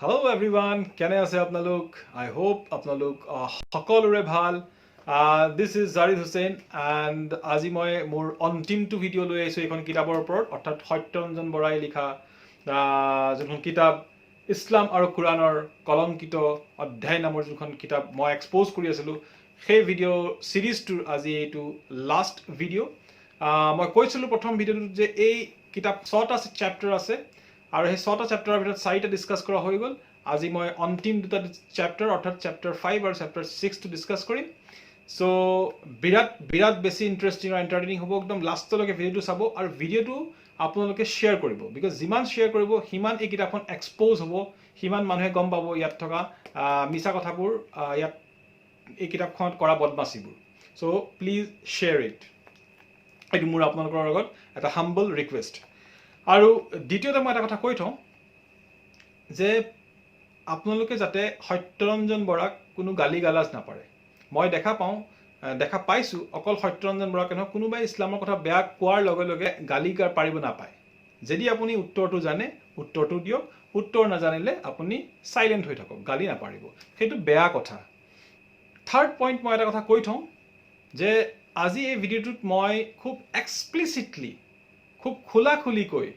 Hello everyone, কেনে আছে আপোনালোক? I hope আপোনালোক সকলোৰে ভাল. This is Zarid Hussain and আজি মই মোৰ অন্তিমটো ভিডিঅ' লৈ আহিছোঁ এইখন কিতাপৰ ওপৰত, অৰ্থাৎ সত্যৰঞ্জন বৰাই লিখা যোনখন কিতাপ ইছলাম আৰু কোৰাণৰ কলংকিত অধ্যায় নামৰ যোনখন কিতাপ মই এক্সপ'জ কৰি আছিলোঁ, সেই ভিডিঅ' ছিৰিজটোৰ আজি এইটো লাষ্ট ভিডিঅ'. মই কৈছিলোঁ প্ৰথম ভিডিঅ'টোত যে এই কিতাপ 6টা চেপ্টাৰ আছে আৰু সেই 6টা চেপ্টাৰৰ ভিতৰত 4টা ডিছকাছ কৰা হৈ গ'ল. আজি মই অন্তিম 2টা চেপ্টাৰ অৰ্থাৎ চেপ্টাৰ 5 আৰু চেপ্টাৰ 6টো ডিছকাছ কৰিম. চ' বিৰাট বেছি ইণ্টাৰেষ্টিং আৰু এণ্টাৰটেইনিং হ'ব. একদম লাষ্টলৈকে ভিডিঅ'টো চাব আৰু ভিডিঅ'টো আপোনালোকে শ্বেয়াৰ কৰিব, বিকজ যিমান শ্বেয়াৰ কৰিব সিমান এই কিতাপখন এক্সপ'জ হ'ব, সিমান মানুহে গম পাব ইয়াত থকা মিছা কথাবোৰ, ইয়াত এই কিতাপখনত কৰা বদমাচিবোৰ. চ' প্লিজ শ্বেয়াৰ ইট. এইটো মোৰ আপোনালোকৰ লগত এটা হাম্বল ৰিকুৱেষ্ট. আৰু দ্বিতীয়তে মই এটা কথা কৈ থওঁ যে আপোনালোকে যাতে সত্যৰঞ্জন বৰাক কোনো গালি গালাজ নাপাৰে. মই দেখা পাইছোঁ অকল সত্যৰঞ্জন বৰাকে নহয়, কোনোবাই ইছলামৰ কথা বেয়া কোৱাৰ লগে লগে গালি পাৰিব নাপায়. যদি আপুনি উত্তৰটো জানে উত্তৰটো দিয়ক, উত্তৰ নাজানিলে আপুনি চাইলেণ্ট হৈ থাকক, গালি নাপাৰিব, সেইটো বেয়া কথা. থাৰ্ড পইণ্ট মই এটা কথা কৈ থওঁ যে আজি এই ভিডিঅ'টোত মই খুব এক্সপ্লিচিটলি, খুব খোলাখুলিকৈ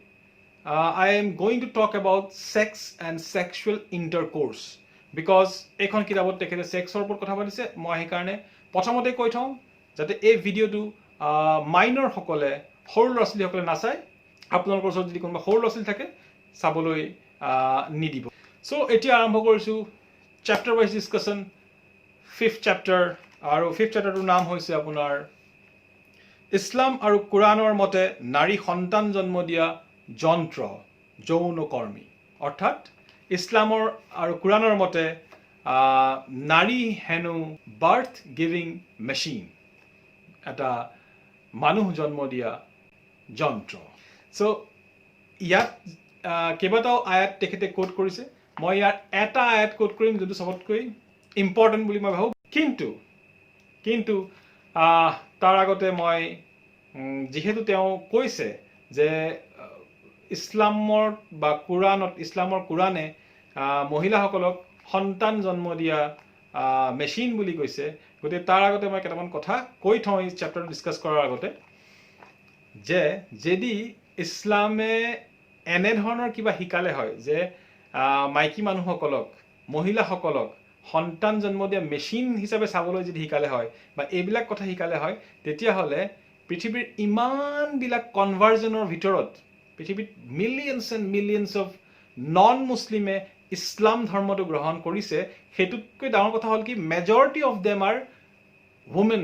I am going to talk about sex and sexual intercourse because এইখন কিতাপত তেখেতে ছেক্সৰ ওপৰত কথা পাতিছে. মই সেইকাৰণে প্ৰথমতে কৈ থওঁ যাতে এই ভিডিঅ'টো মাইনৰসকলে, সৰু ল'ৰা ছোৱালীসকলে নাচায়. আপোনালোকৰ ওচৰত যদি কোনোবা সৰু ল'ৰা ছোৱালী থাকে চাবলৈ নিদিব. চ' এতিয়া আৰম্ভ কৰিছোঁ chapter wise discussion. 5th chapter, আৰু 5th চেপ্টাৰটোৰ নাম হৈছে আপোনাৰ ইছলাম আৰু কোৰাণৰ মতে নাৰী সন্তান জন্ম দিয়া যন্ত্ৰ, যৌনকৰ্মী. অৰ্থাৎ ইছলামৰ আৰু কোৰাণৰ মতে নাৰী হেনো বাৰ্থ গিভিং মেচিন, এটা মানুহ জন্ম দিয়া যন্ত্ৰ. চ' ইয়াত কেইবাটাও আয়াত তেখেতে কোট কৰিছে. মই ইয়াত এটা আয়াত কোট কৰিম যোনটো চবতকৈ ইম্পৰ্টেণ্ট বুলি মই ভাবোঁ. কিন্তু তাৰ আগতে মই যিহেতু তেওঁ কৈছে যে ইছলামৰ বা কোৰাণত, ইছলামৰ কোৰাণে মহিলাসকলক সন্তান জন্ম দিয়া মেচিন বুলি কৈছে, গতিকে তাৰ আগতে মই কেইটামান কথা কৈ থওঁ এই চেপ্টাৰটো ডিছকাছ কৰাৰ আগতে, যে যদি ইছলামে এনেধৰণৰ কিবা শিকালে হয় যে মাইকী মানুহসকলক, মহিলাসকলক সন্তান জন্ম দিয়া মেচিন হিচাপে চাবলৈ যদি শিকালে হয় বা এইবিলাক কথা শিকালে হয়, তেতিয়াহ'লে পৃথিৱীৰ ইমানবিলাক কনভাৰ্জনৰ ভিতৰত পৃথিৱীত millions and millions of non মুছলিমে ইছলাম ধৰ্মটো গ্ৰহণ কৰিছে. সেইটোতকৈ ডাঙৰ কথা হ'ল কি, majority of them are women.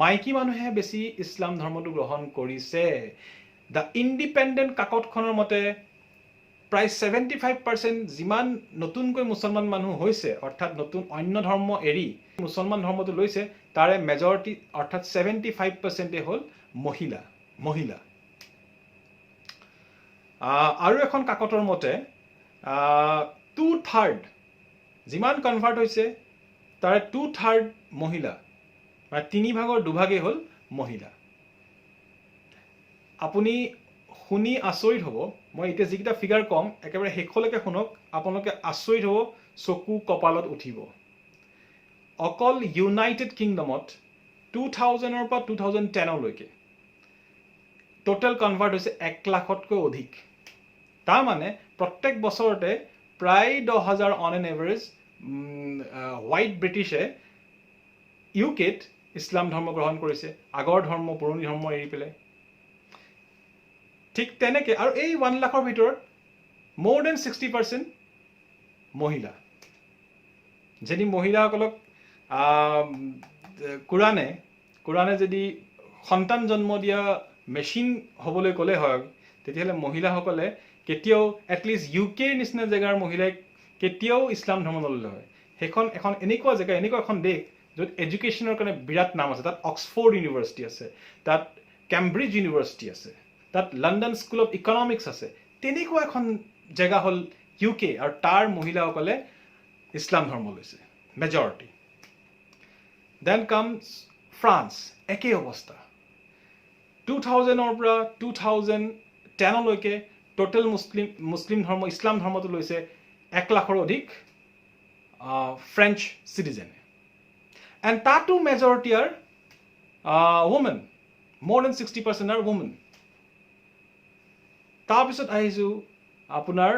মাইকী মানুহে বেছি ইছলাম ধৰ্মটো গ্ৰহণ কৰিছে. দ্য ইণ্ডিপেণ্ডেণ্ট কাকতখনৰ মতে প্ৰায় 75% যিমান নতুনকৈ মুছলমান মানুহ হৈছে, অৰ্থাৎ নতুন অন্য ধৰ্ম এৰি মুছলমান ধৰ্মটো লৈছে, তাৰে মেজৰিটি অৰ্থাৎ 75% হ'ল মহিলা. আৰু এখন কাকতৰ মতে 2/3 যিমান কনভাৰ্ট হৈছে তাৰে 2/3 মহিলা, মানে 3/2 হ'ল মহিলা. আপুনি শুনি আচৰিত হ'ব. মই এতিয়া যিকেইটা ফিগাৰ ক'ম একেবাৰে শেষলৈকে শুনক, আপোনালোকে আচৰিত হ'ব, চকু কপালত উঠিব. অকল ইউনাইটেড কিংডমত 2000ৰ পৰা 2010লৈকে টোটেল কনভাৰ্ট হৈছে 1 লাখতকৈ অধিক. তাৰমানে প্ৰত্যেক বছৰতে প্ৰায় 10,000 অন এন এভাৰেজ হোৱাইট ব্ৰিটিছে ইউকেত ইছলাম ধৰ্ম গ্ৰহণ কৰিছে, আগৰ ধৰ্ম, পুৰণি ধৰ্ম এৰি পেলাই. ঠিক তেনেকৈ আৰু এই 1 লাখৰ ভিতৰত more than 60% মহিলা. যদি মহিলাসকলক কোৰাণে যদি সন্তান জন্ম দিয়া মেচিন হ'বলৈ ক'লে হয়, তেতিয়াহ'লে মহিলাসকলে কেতিয়াও, এটলিষ্ট ইউকেৰ নিচিনা জেগাৰ মহিলাই কেতিয়াও ইছলাম ধৰ্ম নল'লে হয়. সেইখন এখন এনেকুৱা জেগা, এনেকুৱা এখন দেশ য'ত এডুকেশ্যনৰ কাৰণে বিৰাট নাম আছে. তাত অক্সফৰ্ড ইউনিভাৰ্চিটি আছে, তাত কেম্ব্ৰিজ ইউনিভাৰ্চিটি আছে, তাত লণ্ডন স্কুল অফ ইকনমিক্স আছে. তেনেকুৱা এখন জেগা হ'ল ইউকে, আৰু তাৰ মহিলাসকলে ইছলাম ধৰ্ম লৈছে মেজৰিটি. দেন কামছ ফ্ৰান্স, একেই অৱস্থা. 2000ৰ পৰা 2010লৈকে টোটেল মুছলিম ধৰ্ম, ইছলাম ধৰ্মটো লৈছে 1 লাখৰ অধিক ফ্ৰেঞ্চ চিটিজেন এণ্ড তাতো majority R women, more than 60% are women. তাৰপিছত আহিছোঁ আপোনাৰ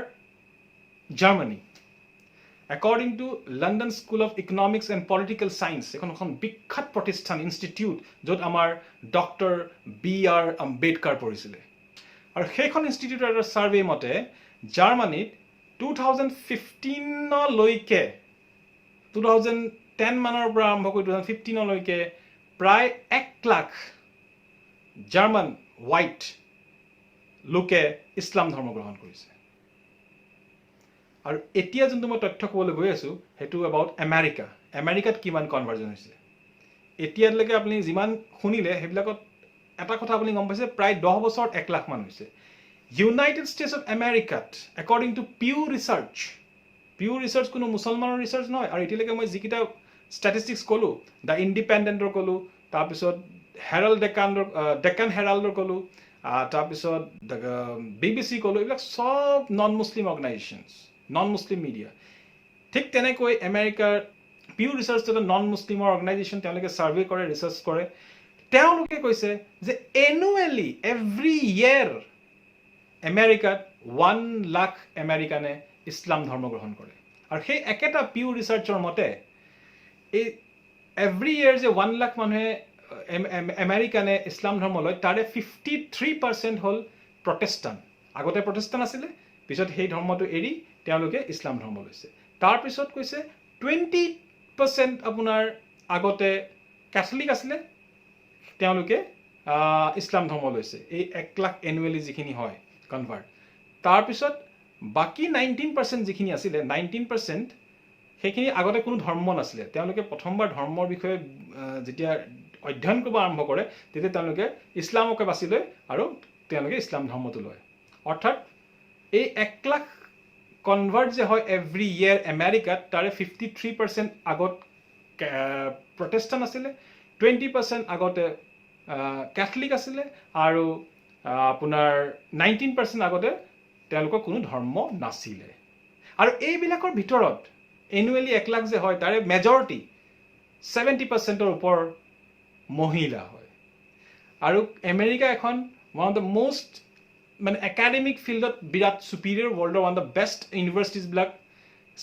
Germany according to London School of Economics and Political Science এখন বিখ্যাত প্ৰতিষ্ঠান ইনষ্টিটিউট য'ত আমাৰ ডক্টৰ B.R. আম্বেদকাৰ পঢ়িছিলে আৰু সেইখন ইনষ্টিটিউটৰ এটা ছাৰ্ভে মতে জাৰ্মানীত 2015লৈকে 2010 মানৰ পৰা আৰম্ভ কৰি 2015লৈকে প্ৰায় 1 লাখ জাৰ্মান হোৱাইট লোকে ইছলাম ধৰ্ম গ্ৰহণ কৰিছে আৰু এতিয়া যোনটো মই তথ্য ক'বলৈ গৈ আছোঁ সেইটো এবাউট আমেৰিকাত কিমান কনভাৰ্জন হৈছে এতিয়ালৈকে আপুনি যিমান শুনিলে সেইবিলাকত এটা কথা আপুনি গম পাইছে প্ৰায় 10 বছৰত 1 লাখ মান হৈছে ইউনাইটেড ষ্টেটছ অফ আমেৰিকাত একৰ্ডিং টু পিউ ৰিচাৰ্চ কোনো মুছলমানৰ ৰিচাৰ্চ নহয় আৰু এতিয়ালৈকে মই যিকেইটা ষ্টেটিষ্টিক্স ক'লোঁ দ্য ইণ্ডিপেণ্ডেণ্টৰ ক'লোঁ তাৰপিছত ডেকান হেৰাল্ডৰ ক'লোঁ তাৰপিছত BBC ক'লোঁ এইবিলাক চব নন মুছলিম অৰ্গেনাইজেশ্যনছ নন মুছলিম মিডিয়া ঠিক তেনেকৈ আমেৰিকাৰ পিউ ৰিচাৰ্চ এটা নন মুছলিমৰ অৰ্গেনাইজেশ্যন তেওঁলোকে ছাৰ্ভে কৰে ৰিচাৰ্চ কৰে তেওঁলোকে কৈছে যে এনুৱেলি এভৰি ইয়েৰ আমেৰিকাত 1 লাখ আমেৰিকানে ইছলাম ধৰ্ম গ্ৰহণ কৰে আৰু সেই একেটা পিউ ৰিচাৰ্চৰ মতে এই এভৰি ইয়েৰ যে 1 লাখ মানুহে আমেৰিকানে ইছলাম ধৰ্ম লয় তাৰে 53% হ'ল প্ৰটেষ্টাণ্ট আগতে প্ৰটেষ্টাণ্ট আছিলে পিছত সেই ধৰ্মটো এৰি তেওঁলোকে ইছলাম ধৰ্ম লৈছে তাৰপিছত কৈছে 20% আপোনাৰ আগতে কেথলিক আছিলে তেওঁলোকে ইছলাম ধৰ্ম লৈছে এই 1 লাখ এনুৱেলি যিখিনি হয় কনভাৰ্ট তাৰপিছত বাকী 19% যিখিনি আছিলে 19% সেইখিনি আগতে কোনো ধৰ্ম নাছিলে তেওঁলোকে প্ৰথমবাৰ ধৰ্মৰ বিষয়ে যেতিয়া অধ্যয়ন কৰিব আৰম্ভ কৰে তেতিয়া তেওঁলোকে ইছলামকে বাছি লয় আৰু তেওঁলোকে ইছলাম ধৰ্মটো লয় অৰ্থাৎ এই 1 লাখ কনভাৰ্ট যে হয় এভৰি ইয়েৰ আমেৰিকাত তাৰে 53% আগত প্ৰটেষ্টাণ্ট আছিলে 20% আগতে কেথলিক আছিলে আৰু আপোনাৰ 19% আগতে তেওঁলোকৰ কোনো ধৰ্ম নাছিলে আৰু এইবিলাকৰ ভিতৰত এনুৱেলি 1 লাখ যে হয় তাৰে মেজৰিটি 70%ৰ ওপৰ মহিলা হয় আৰু আমেৰিকা এখন ওৱান অফ দ্য মোষ্ট মানে একাডেমিক ফিল্ডত বিৰাট ছুপিৰিয়ৰ ৱৰ্ল্ডৰ ওৱান অফ দ্য বেষ্ট ইউনিভাৰ্চিটিজবিলাক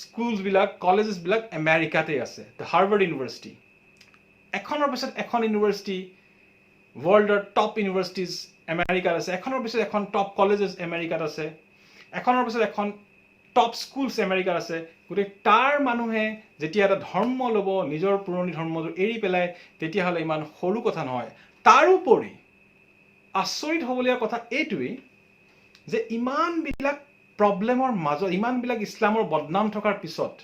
স্কুলছবিলাক কলেজেছবিলাক আমেৰিকাতে আছে দ্য হাৰ্ভাৰ্ড ইউনিভাৰ্চিটি এখনৰ পিছত এখন ইউনিভাৰ্চিটি ৱৰ্ল্ডৰ টপ ইউনিভাৰ্চিটিজ আমেৰিকাত আছে এখনৰ পিছত এখন টপ কলেজেছ আমেৰিকাত আছে এখনৰ পিছত এখন টপ স্কুলছ আমেৰিকাত আছে গতিকে তাৰ মানুহে যেতিয়া এটা ধৰ্ম ল'ব নিজৰ পুৰণি ধৰ্মটো এৰি পেলাই তেতিয়াহ'লে ইমান সৰু কথা নহয় তাৰোপৰি আচৰিত হ'বলগীয়া কথা এইটোৱেই যে ইমানবিলাক প্ৰব্লেমৰ মাজত ইমানবিলাক ইছলামৰ বদনাম থকাৰ পিছত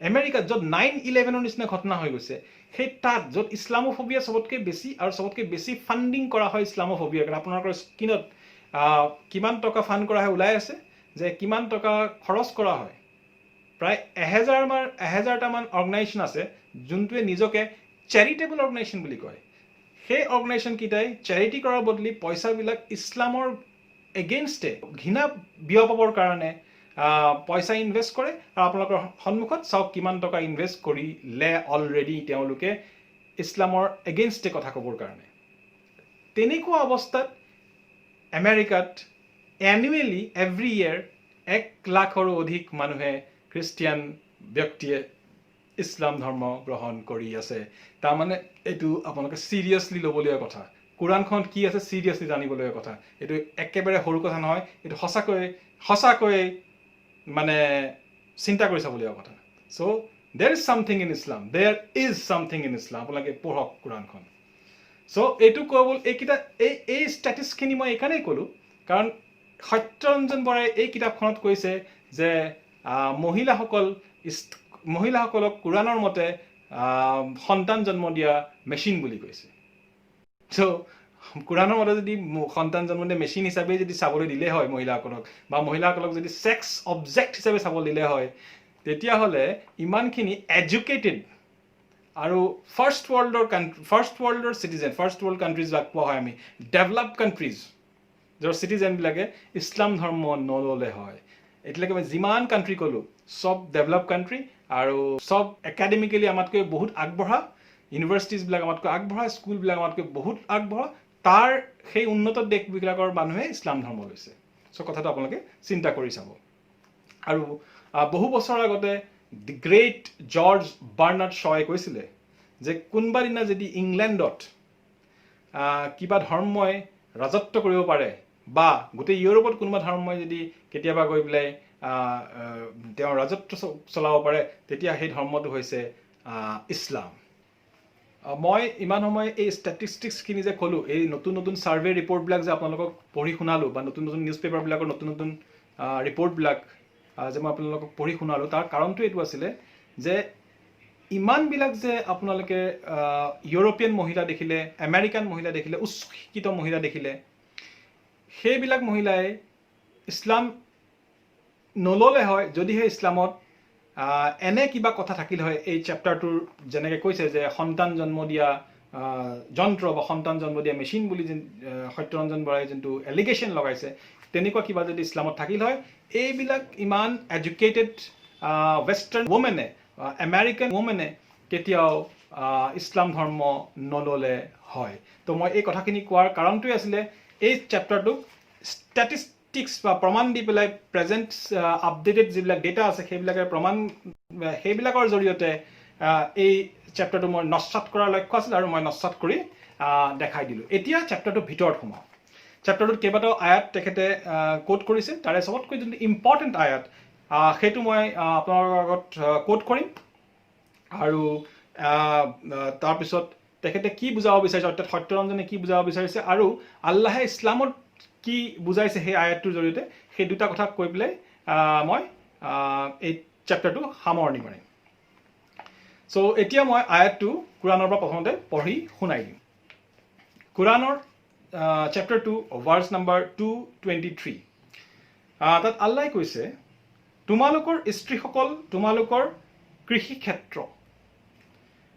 আমেৰিকাত য'ত 9/11ৰ নিচিনা ঘটনা হৈ গৈছে সেই তাত য'ত ইছলামোফোবিয়া চবতকৈ বেছি আৰু চবতকৈ বেছি ফাণ্ডিং কৰা হয় ইছলামোফোবিয়াৰ কাৰণে আপোনালোকৰ স্ক্ৰীণত কিমান টকা ফাণ্ড কৰা হয় ওলাই আছে যে কিমান টকা খৰচ কৰা হয় প্ৰায় 1000টামান অৰ্গেনাইজেশ্যন আছে যোনটোৱে নিজকে চেৰিটেবল অৰ্গেনাইজেশ্যন বুলি কয় সেই অৰ্গেনাইজেশ্যনকেইটাই চেৰিটি কৰাৰ বদলি পইচাবিলাক ইছলামৰ এগেইনষ্টে ঘৃণা বিয়পাবৰ কাৰণে পইচা ইনভেষ্ট কৰে আৰু আপোনালোকৰ সন্মুখত চাওক কিমান টকা ইনভেষ্ট কৰিলে অলৰেডি তেওঁলোকে ইছলামৰ এগেইনষ্টে কথা ক'বৰ কাৰণে তেনেকুৱা অৱস্থাত আমেৰিকাত এনুৱেলি এভৰি ইয়েৰ 1 লাখৰো অধিক মানুহে খ্ৰীষ্টিয়ান ব্যক্তিয়ে ইছলাম ধৰ্ম গ্ৰহণ কৰি আছে তাৰমানে এইটো আপোনালোকে চিৰিয়াছলি ল'বলগীয়া কথা কোৰাণখনত কি আছে চিৰিয়াছলি জানিবলগীয়া কথা এইটো একেবাৰে সৰু কথা নহয় এইটো সঁচাকৈ মানে চিন্তা কৰি চাবলগীয়া কথা চ' দেৰ ইজ চামথিং ইন ইছলাম আপোনালোকে পঢ়ক কোৰাণখন চ' এইটো ক'বলৈ এইকেইটা এই ষ্টেটিছখিনি মই এইকাৰণেই ক'লোঁ কাৰণ সত্যৰঞ্জন বৰাই এই কিতাপখনত কৈছে যে মহিলাসকলক কোৰাণৰ মতে সন্তান জন্ম দিয়া মেচিন বুলি কৈছে চ' কোৰাণৰ মতে যদি সন্তান জন্ম দিয়া মেচিন হিচাপে যদি চাবলৈ দিলে হয় মহিলাসকলক বা মহিলাসকলক যদি ছেক্স অবজেক্ট হিচাপে চাবলৈ দিলে হয় তেতিয়াহ'লে ইমানখিনি এডুকেটেড আৰু ফাৰ্ষ্ট ৱৰ্ল্ডৰ চিটিজেন ফাৰ্ষ্ট ৱৰ্ল্ড কাণ্ট্ৰিজ যাক কোৱা হয় আমি ডেভেলপড কাণ্ট্ৰিজ য'ৰ চিটিজেনবিলাকে ইছলাম ধৰ্ম নল'লে হয় এতিয়ালৈকে মই যিমান কাণ্ট্ৰি ক'লোঁ চব ডেভেলপ কাণ্ট্ৰি আৰু চব একাডেমিকেলি আমাতকৈ বহুত আগবঢ়া, ইউনিভাৰ্চিটিজবিলাক আমাতকৈ আগবঢ়া, স্কুলবিলাক আমাতকৈ বহুত আগবঢ়া, তাৰ সেই উন্নত দেশবিলাকৰ মানুহে ইছলাম ধৰ্ম লৈছে। চ' কথাটো আপোনালোকে চিন্তা কৰি চাব। আৰু বহু বছৰ আগতে দি গ্ৰেট জৰ্জ বাৰ্নাৰ্ড শ্বয়ে কৈছিলে যে কোনোবা দিনা যদি ইংলেণ্ডত কিবা ধৰ্মই ৰাজত্ব কৰিব পাৰে বা গোটেই ইউৰোপত কোনোবা ধৰ্মই যদি কেতিয়াবা গৈ পেলাই তেওঁৰ ৰাজত্ব চলাব পাৰে, তেতিয়া সেই ধৰ্মটো হৈছে ইছলাম। মই ইমান সময় এই ষ্টেটিষ্টিক্সখিনি যে ক'লোঁ, এই নতুন নতুন ছাৰ্ভে ৰিপৰ্টবিলাক যে আপোনালোকক পঢ়ি শুনালোঁ বা নতুন নতুন নিউজ পেপাৰবিলাকৰ নতুন নতুন ৰিপৰ্টবিলাক যে মই আপোনালোকক পঢ়ি শুনালোঁ, তাৰ কাৰণটো এইটো আছিলে যে ইমানবিলাক যে আপোনালোকে ইউৰোপিয়ান মহিলা দেখিলে, আমেৰিকান মহিলা দেখিলে, উচ্চ শিক্ষিত মহিলা দেখিলে, সেইবিলাক মহিলাই ইছলাম নল'লে হয় যদিহে ইছলামত এনে কিবা কথা থাকিল হয়। এই চেপ্টাৰটোৰ যেনেকৈ কৈছে যে সন্তান জন্ম দিয়া যন্ত্ৰ বা সন্তান জন্ম দিয়া মেচিন বুলি সত্যৰঞ্জন বৰাই যোনটো এলিগেশ্যন লগাইছে, তেনেকুৱা কিবা যদি ইছলামত থাকিল হয়, এইবিলাক ইমান এডুকেটেড ৱেষ্টাৰ্ণ ওমেনে, আমেৰিকান ওমেনে কেতিয়াও ইছলাম ধৰ্ম নল'লে হয়। তো মই এই কথাখিনি কোৱাৰ কাৰণটোৱে আছিলে এই চেপ্টাৰটোক ষ্টেটিষ্টিক্স বা প্ৰমাণ দি পেলাই প্ৰেজেণ্ট আপডেটেড যিবিলাক ডেটা আছে সেইবিলাকৰ জৰিয়তে এই চেপ্টাৰটো মই নস্যাৎ কৰাৰ লক্ষ্য আছিল আৰু মই নস্যাৎ কৰি দেখাই দিলোঁ। এতিয়া চেপ্টাৰটোৰ ভিতৰত সোমাওঁ। চেপ্টাৰটোত কেইবাটাও আয়াত তেখেতে কোট কৰিছে। তাৰে চবতকৈ যোনটো ইম্পৰ্টেণ্ট আয়াত সেইটো মই আপোনালোকৰ আগত কোট কৰিম আৰু তাৰপিছত তেখেতে কি বুজাব বিচাৰিছে, অৰ্থাৎ সত্যৰঞ্জনে কি বুজাব বিচাৰিছে আৰু আল্লাহে ইছলামত কি বুজাইছে সেই আয়াতটোৰ জৰিয়তে, সেই দুটা কথা কৈ পেলাই মই এই চেপ্টাৰটো সামৰণি মাৰিম। চ' এতিয়া মই আয়াতটো কোৰাণৰ পৰা প্ৰথমতে পঢ়ি শুনাই দিম। কোৰাণৰ চেপ্টাৰ 2 ভাৰ্ছ নাম্বাৰ 223। তাত আল্লাহে কৈছে, তোমালোকৰ স্ত্ৰীসকল তোমালোকৰ কৃষি ক্ষেত্ৰ,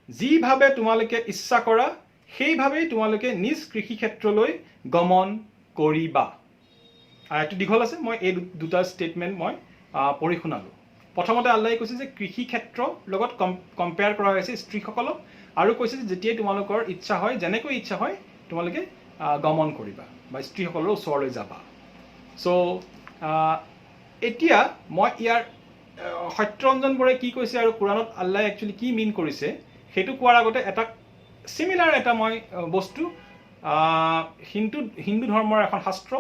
যিভাৱে তোমালোকে ইচ্ছা কৰা সেইভাৱেই তোমালোকে নিজ কৃষি ক্ষেত্ৰলৈ গমন কৰিবা। আয়াতটো দীঘল আছে, মই এই দুটা ষ্টেটমেণ্ট মই পঢ়ি শুনালোঁ। প্ৰথমতে আল্লাহে কৈছে যে কৃষি ক্ষেত্ৰৰ লগত কম্পেয়াৰ কৰা হৈছে স্ত্ৰীসকলক, আৰু কৈছে যে যেতিয়াই তোমালোকৰ ইচ্ছা হয়, যেনেকৈ ইচ্ছা হয় তোমালোকে গমন কৰিবা বা স্ত্ৰীসকলৰ ওচৰলৈ যাবা। চ' এতিয়া মই ইয়াৰ সত্যৰঞ্জন বৰাই কি কৈছে আৰু কোৰাণত আল্লাহে একচুৱেলি কি মিন কৰিছে সেইটো কোৱাৰ আগতে এটা চিমিলাৰ এটা মই বস্তু হিন্দু ধৰ্মৰ এখন শাস্ত্ৰ,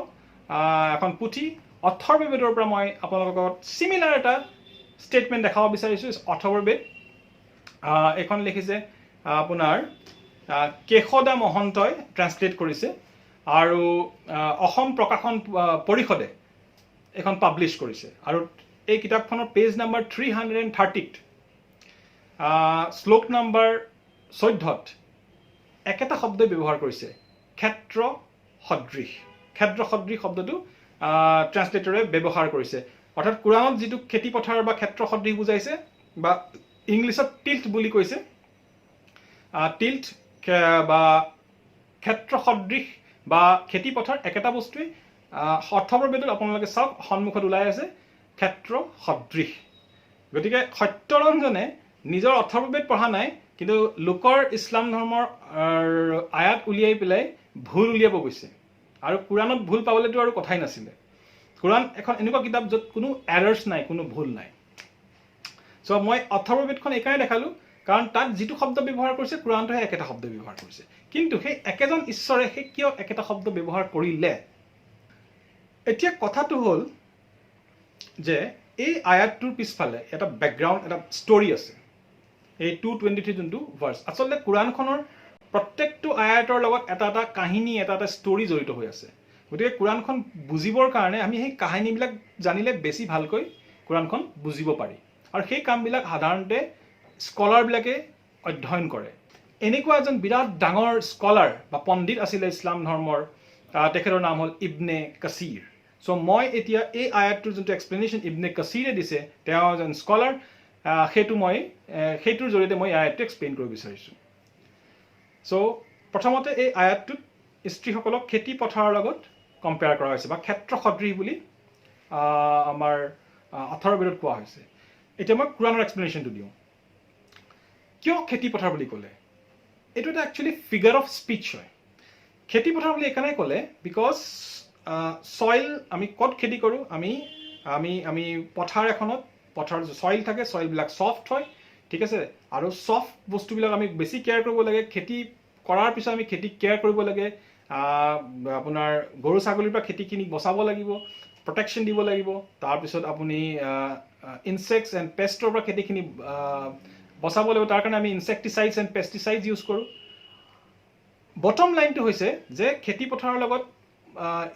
এখন পুথি অথৰ্ববেদৰ পৰা মই আপোনালোকৰ লগত চিমিলাৰ এটা ষ্টেটমেণ্ট দেখাব বিচাৰিছোঁ। অথৰ্ববেদ এইখন লিখিছে আপোনাৰ কেশদা মহন্তই ট্ৰান্সলেট কৰিছে আৰু অসম প্ৰকাশন পৰিষদে এখন পাব্লিছ কৰিছে। আৰু এই কিতাপখনৰ পেজ নাম্বাৰ 330ত শ্লোক নাম্বাৰ 14ত একেটা শব্দই ব্যৱহাৰ কৰিছে, ক্ষেত্ৰ সদৃশ। ক্ষেত্ৰ সদৃশ শব্দটো ট্ৰান্সলেটৰে ব্যৱহাৰ কৰিছে। অৰ্থাৎ কোৰাণত যিটো খেতি পথাৰ বা ক্ষেত্ৰ সদৃশ বুজাইছে বা ইংলিছত টিল্ট বুলি কৈছে, টিল্ট বা ক্ষেত্ৰ সদৃশ বা খেতি পথাৰ একেটা বস্তুৱেই অথৰ্ববেদত আপোনালোকে চাওক সন্মুখত ওলাই আছে ক্ষেত্ৰ সদৃশ। গতিকে সত্যৰঞ্জনে নিজৰ অথৰ্ববেদ পঢ়া নাই, কিন্তু লোকৰ ইছলাম ধৰ্মৰ আয়াত উলিয়াই পেলাই ভুল উলিয়াব গৈছে। আৰু কোৰাণত ভুল পাবলৈতো আৰু কথাই নাছিলে। কোৰাণ এখন এনেকুৱা কিতাপ য'ত কোনো এৰাৰ্ছ নাই, কোনো ভুল নাই। চ' মই অথৰ্ববেদখন এইকাৰণে দেখালোঁ কাৰণ তাত যিটো শব্দ ব্যৱহাৰ কৰিছে কোৰাণটোহে একেটা শব্দ ব্যৱহাৰ কৰিছে। কিন্তু সেই একেজন ঈশ্বৰে সেই কিয় একেটা শব্দ ব্যৱহাৰ কৰিলে? এতিয়া কথাটো হ'ল যে এই আয়াতটোৰ পিছফালে এটা বেকগ্ৰাউণ্ড, এটা ষ্টৰি আছে। এই 223 যোনটো ভাৰ্ছ, আচলতে কোৰাণখনৰ প্ৰত্যেকটো আয়াতৰ লগত এটা এটা কাহিনী, এটা এটা ষ্টৰি জড়িত হৈ আছে। গতিকে কোৰাণখন বুজিবৰ কাৰণে আমি সেই কাহিনীবিলাক জানিলে বেছি ভালকৈ কোৰাণখন বুজিব পাৰি। আৰু সেই কামবিলাক সাধাৰণতে স্কলাৰবিলাকে অধ্যয়ন কৰে। এনেকুৱা এজন বিৰাট ডাঙৰ স্কলাৰ বা পণ্ডিত আছিলে ইছলাম ধৰ্মৰ, তেখেতৰ নাম হ'ল ইবনে কাছিৰ। চ' মই এতিয়া এই আয়াতটোৰ যোনটো এক্সপ্লেনেশ্যন ইবনে কাছিৰে দিছে, তেওঁ এজন স্কলাৰ, সেইটোৰ জৰিয়তে মই আয়াতটো এক্সপ্লেইন কৰিব বিচাৰিছোঁ। চ' প্ৰথমতে এই আয়াতটোত স্ত্ৰীসকলক খেতি পথাৰৰ লগত কম্পেয়াৰ কৰা হৈছে বা ক্ষেত্ৰ সদৃশ বুলি আমাৰ 18 কোৱা হৈছে এতিয়া মই কুৰানৰ এক্সপ্লেনেশ্যনটো দিওঁ কিয় খেতি পথাৰ বুলি ক'লে এইটো এটা একচুৱেলি ফিগাৰ অফ স্পীচ হয় খেতি পথাৰ বুলি এইকাৰণে ক'লে বিকজ সইল আমি ক'ত খেতি কৰোঁ আমি আমি আমি পথাৰ এখনত পথাৰ সইল থাকে সইলবিলাক সফ্ট হয় ঠিক আছে আৰু সফ্ট বস্তুবিলাক আমি বেছি কেয়াৰ কৰিব লাগে খেতি কৰাৰ পিছত আমি খেতি কেয়াৰ কৰিব লাগে আপোনাৰ গৰু ছাগলীৰ পৰা খেতিখিনি বচাব লাগিব প্ৰটেকশ্যন দিব লাগিব তাৰপিছত আপুনি ইনচেক্টছ এণ্ড পেষ্টৰ পৰা খেতিখিনি বচাব লাগিব তাৰ কাৰণে আমি ইনচেক্টিচাইডছ এণ্ড পেষ্টিচাইডছ ইউজ কৰোঁ বটম লাইনটো হৈছে যে খেতি পথাৰৰ লগত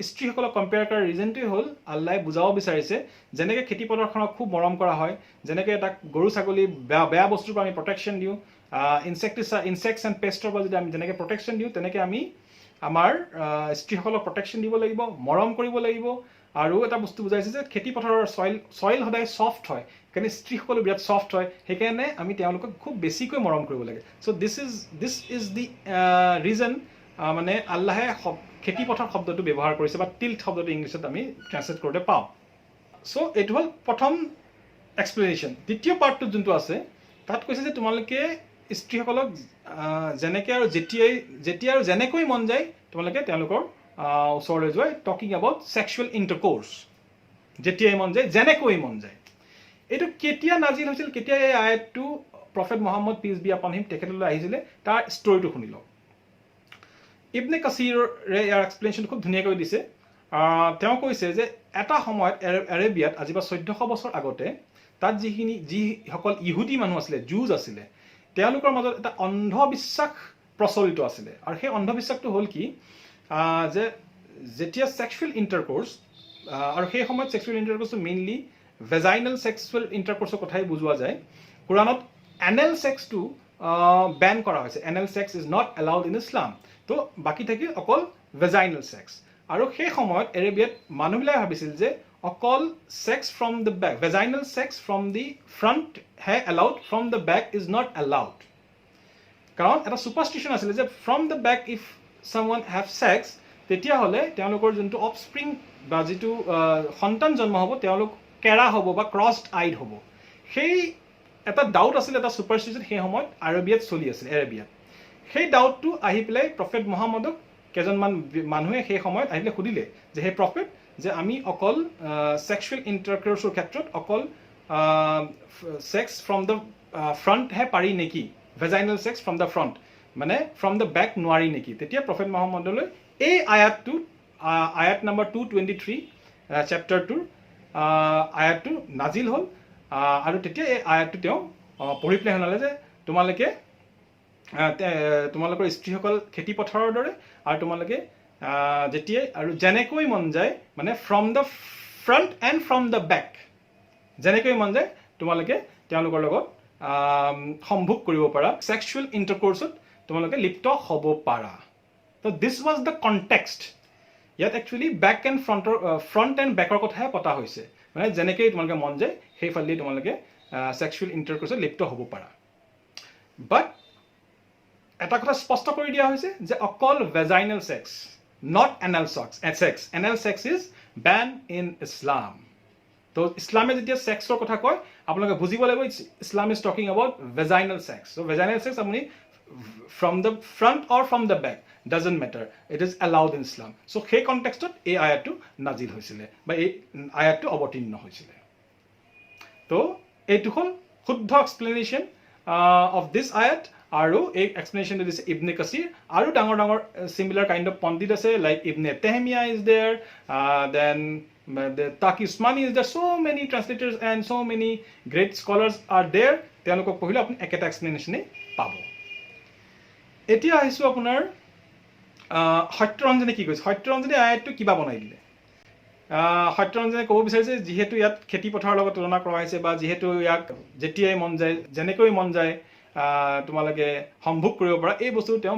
স্ত্ৰীসকলক কম্পেয়াৰ কৰাৰ ৰিজনটোৱে হ'ল আল্লাই বুজাব বিচাৰিছে যেনেকৈ খেতি পথাৰখনক খুব মৰম কৰা হয় যেনেকৈ এটা গৰু ছাগলী বেয়া বস্তুৰ পৰা আমি প্ৰটেকশ্যন দিওঁ ইনচেক্টছ এণ্ড পেষ্টৰ পৰা যদি আমি যেনেকৈ প্ৰটেকশ্যন দিওঁ তেনেকৈ আমি আমাৰ স্ত্ৰীসকলক প্ৰটেকশ্যন দিব লাগিব মৰম কৰিব লাগিব আৰু এটা বস্তু বুজাইছে যে খেতি পথাৰৰ সইল সদায় সফ্ট হয় সেইকাৰণে স্ত্ৰীসকলো বিৰাট সফ্ট হয় সেইকাৰণে আমি তেওঁলোকক খুব বেছিকৈ মৰম কৰিব লাগে চ' দিছ ইজ দি ৰিজন মানে আল্লাহে খেতি পথাৰ শব্দটো ব্যৱহাৰ কৰিছে বা টিল্ট শব্দটো ইংলিছত আমি ট্ৰান্সলেট কৰোঁতে পাওঁ চ' এইটো হ'ল প্ৰথম এক্সপ্লেনেশ্যন দ্বিতীয় পাৰ্টটোত যোনটো আছে তাত কৈছে যে তোমালোকে স্ত্ৰীসকলক যেনেকৈ আৰু যেতিয়া আৰু যেনেকৈ মন যায় তোমালোকে তেওঁলোকৰ ওচৰলৈ যোৱা টকিং এবাউট ছেক্সুৱেল ইণ্টাৰক'ৰ্ছ যেতিয়াই মন যায় যেনেকৈ মন যায় এইটো কেতিয়া নাজিল হৈছিল কেতিয়া এই আয়াতটো প্ৰফেট মহম্মদ পিছ বি আপন হিম তেখেতলৈ আহিছিলে তাৰ ষ্টৰিটো শুনি লওক ইবনে কাছিৰে ইয়াৰ এক্সপ্লেনেশ্যন খুব ধুনীয়াকৈ দিছে তেওঁ কৈছে যে এটা সময়ত এৰেবিয়াত আজি বা 1400 বছৰ আগতে তাত যিসকল ইহুদী মানুহ আছিলে জুজ আছিলে তেওঁলোকৰ মাজত এটা অন্ধবিশ্বাস প্ৰচলিত আছিলে আৰু সেই অন্ধবিশ্বাসটো হ'ল কি যে যেতিয়া ছেক্সুৱেল ইণ্টাৰক'ৰ্ছ আৰু সেই সময়ত ছেক্সুৱেল ইণ্টাৰক'ৰ্ছটো মেইনলি ভেজাইনেল ছেক্সুৱেল ইণ্টাৰক'ৰ্ছৰ কথাই বুজোৱা যায় কোৰাণত এনেল ছেক্সটো বেন কৰা হৈছে anal sex is not allowed in Islam তো বাকী থাকিল অকল ভেজাইনেল ছেক্স আৰু সেই সময়ত এৰেবিয়াত মানুহবিলাকে ভাবিছিল যে অকল sex from the back vaginal sex from the front হে allowed from the back is not allowed কাৰণ এটা ছুপাৰষ্টিশ্যন আছিলে যে from the back if someone have sex তেতিয়াহ'লে তেওঁলোকৰ যোনটো অফস্প্ৰিং বা যিটো সন্তান জন্ম হ'ব তেওঁলোক কেৰা হ'ব বা ক্ৰছড আইড হ'ব সেই এটা ডাউট আছিলে এটা ছুপাৰষ্টিশ্যন সেই সময়ত আৰবিয়াত চলি আছিল এৰেবিয়াত সেই ডাউটটো আহি পেলাই প্ৰফেট মহম্মদক কেইজনমান মানুহে সেই সময়ত আহি পেলাই সুধিলে যে সেই প্ৰফেট যে আমি অকল ছেক্সুৱেল ইণ্টাৰক'ৰ্ছৰ ক্ষেত্ৰত অকল ছেক্স ফ্ৰম দ্য ফ্ৰণ্টহে পাৰি নেকি ভেজাইনেল ছেক্স ফ্ৰম দ্য ফ্ৰণ্ট মানে ফ্ৰম দ্য বেক নোৱাৰি নেকি তেতিয়া প্ৰফেট মহম্মদলৈ এই আয়াত নম্বৰ 223 চেপ্টাৰটোৰ আয়াতটো নাজিল হ'ল আৰু তেতিয়া এই আয়াতটো তেওঁ পঢ়ি পেলাই শুনালে যে তোমালোকৰ স্ত্ৰীসকল খেতি পথাৰৰ দৰে আৰু তোমালোকে যেতিয়াই আৰু যেনেকৈ মন যায় মানে from the front end from the back যেনেকৈ মন যায় তোমালোকে তেওঁলোকৰ লগত সম্ভোগ কৰিব পাৰা ছেক্সুৱেল ইণ্টাৰক'ৰ্ছত তোমালোকে লিপ্ত হ'ব পাৰা তো দিছ ৱাজ দ্য কণ্টেক্সট ইয়াত actually back and front and বেকৰ কথাহে পতা হৈছে মানে যেনেকৈ তোমালোকে মন যায় সেইফালেদি তোমালোকে ছেক্সুৱেল ইণ্টাৰক'ৰ্ছত লিপ্ত হ'ব পাৰা বাট এটা কথা স্পষ্ট কৰি দিয়া হৈছে যে অকল vaginal sex not anal sex anal sex is ban in Islam তো ইছলামে যেতিয়া ছেক্সৰ কথা কয় আপোনালোকে বুজিব লাগিব Islam is talking about vaginal sex so' vaginal sex আপুনি from the front or from the back doesn't matter it is allowed in Islam so' সেই কণ্টেক্সটত এই আয়াতটো নাজিল হৈছিলে বা এই আয়াতটো অৱতীৰ্ণ হৈছিলে তো এইটো হ'ল শুদ্ধ এক্সপ্লেনেশ্যন অফ দিছ আয়াত আৰু এই এক্সপ্লেনেশ্যনটো দিছে ইবনে কাছিৰ আৰু ডাঙৰ ডাঙৰ চিমিলাৰ কাইণ্ড অফ পণ্ডিত আছে লাইক ইবনে তেহমিয়া is there then Taqi Usmani is there so' many translators and so' many great scholars are there তেওঁলোকক পঢ়িলে আপুনি একেটা এক্সপ্লেনেশ্যনেই পাব এতিয়া আহিছোঁ আপোনাৰ সত্যৰঞ্জনে কি কৈছে সত্যৰঞ্জনে আয়াতটো কিবা বনাই দিলে সত্যৰঞ্জনে ক'ব বিচাৰিছে যিহেতু ইয়াত খেতি পথাৰৰ লগত তুলনা কৰা হৈছে বা যিহেতু ইয়াক যেতিয়াই মন যায় যেনেকৈ মন যায় তোমালোকে সম্ভোগ কৰিব পৰা এই বস্তুটো তেওঁ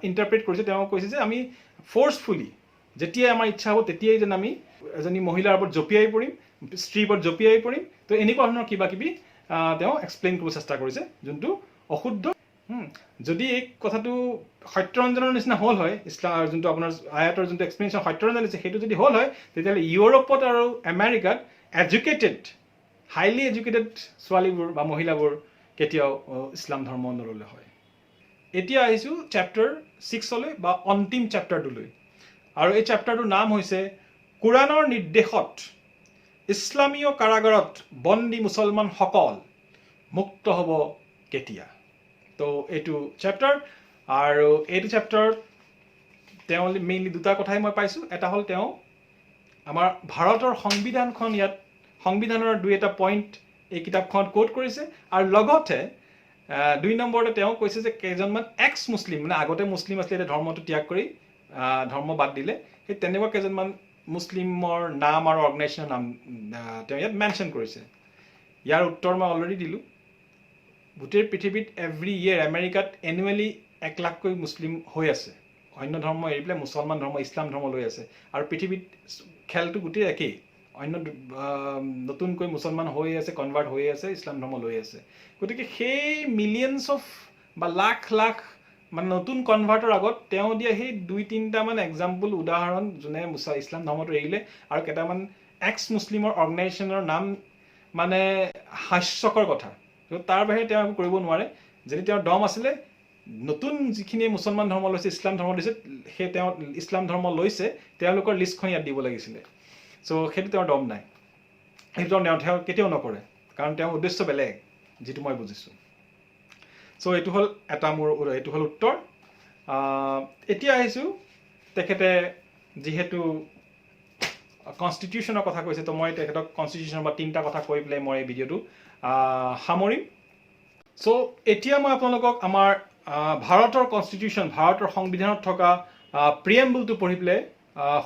ইণ্টাৰপ্ৰেট কৰিছে তেওঁ কৈছে যে আমি ফ'ৰ্চফুলি যেতিয়াই আমাৰ ইচ্ছা হ'ব তেতিয়াই যেন আমি এজনী মহিলাৰ ওপৰত জঁপিয়াই পৰিম স্ত্ৰীৰ ওপৰত জঁপিয়াই পৰিম তো এনেকুৱা ধৰণৰ কিবা কিবি তেওঁ এক্সপ্লেইন কৰিব চেষ্টা কৰিছে যোনটো অশুদ্ধ যদি এই কথাটো সত্যৰঞ্জনৰ নিচিনা হ'ল হয় ইছলাম যোনটো আপোনাৰ আয়াতৰ যোনটো এক্সপ্লেনেশ্যন সত্যৰঞ্জন দিছে সেইটো যদি হ'ল হয় তেতিয়াহ'লে ইউৰোপত আৰু আমেৰিকাত এডুকেটেড হাইলি এডুকেটেড ছোৱালীবোৰ বা মহিলাবোৰ কেতিয়াও ইছলাম ধৰ্ম নল'লে হয়। এতিয়া আহিছোঁ চেপ্টাৰ 6লৈ বা অন্তিম চেপ্টাৰটোলৈ, আৰু এই চেপ্টাৰটোৰ নাম হৈছে কোৰাণৰ নিৰ্দেশত ইছলামীয় কাৰাগাৰত বন্দী মুছলমানসকল মুক্ত হ'ব কেতিয়া। তো এইটো চেপ্টাৰ, আৰু এইটো চেপ্টাৰত তেওঁ মেইনলি দুটা কথাই মই পাইছোঁ। এটা হ'ল তেওঁ আমাৰ ভাৰতৰ সংবিধানখন ইয়াত সংবিধানৰ দুই এটা পইণ্ট এই কিতাপখনত কোট কৰিছে, আৰু লগতে 2 নম্বৰতে তেওঁ কৈছে যে কেইজনমান এক্স মুছলিম, মানে আগতে মুছলিম আছিলে, এতিয়া ধৰ্মটো ত্যাগ কৰি ধৰ্ম বাদ দিলে, সেই তেনেকুৱা কেইজনমান মুছলিমৰ নাম আৰু অৰ্গেনাইজেশ্যনৰ নাম তেওঁ ইয়াত মেনশ্যন কৰিছে। ইয়াৰ উত্তৰ মই অলৰেডি দিলোঁ। গোটেই পৃথিৱীত এভৰি ইয়েৰ আমেৰিকাত এনুৱেলি 1 লাখকৈ মুছলিম হৈ আছে, অন্য ধৰ্ম এৰি পেলাই মুছলমান ধৰ্ম ইছলাম ধৰ্ম লৈ আছে, আৰু পৃথিৱীত খেলটো গোটেই একেই, অন্য নতুনকৈ মুছলমান হৈ আছে, কনভাৰ্ট হৈ আছে, ইছলাম ধৰ্ম লৈ আছে। গতিকে সেই মিলিয়নছ অফ বা লাখ লাখ মানে নতুন কনভাৰ্টৰ আগত তেওঁ দিয়া সেই 2-3টামান এক্সাম্পল উদাহৰণ যোনে ইছলাম ধৰ্মটো এৰিলে, আৰু কেইটামান এক্স মুছলিমৰ অৰ্গেনাইজেশ্যনৰ নাম মানে হাস্যকৰ কথা। তাৰ বাহিৰে তেওঁ একো কৰিব নোৱাৰে। যদি তেওঁৰ দম আছিলে, নতুন যিখিনিয়ে মুছলমান ধৰ্ম লৈছে, ইছলাম ধৰ্ম লৈছে, সেই তেওঁ ইছলাম ধৰ্ম লৈছে, তেওঁলোকৰ লিষ্টখন ইয়াত দিব লাগিছিলে। চ' সেইটো তেওঁৰ দম নাই, সেইটো তেওঁ কেতিয়াও নকৰে, কাৰণ তেওঁৰ উদ্দেশ্য বেলেগ, যিটো মই বুজিছোঁ। চ' এইটো হ'ল এইটো হ'ল উত্তৰ। এতিয়া আহিছোঁ, তেখেতে যিহেতু কনষ্টিটিউশ্যনৰ কথা কৈছে, তো মই তেখেতক কনষ্টিটিউশ্যনৰ বা 3টা কথা কৈ পেলাই মই এই ভিডিঅ'টো সামৰিম। চ' এতিয়া মই আপোনালোকক আমাৰ ভাৰতৰ কনষ্টিটিউশ্যন, ভাৰতৰ সংবিধানত থকা প্ৰিএম্বলটো পঢ়ি পেলাই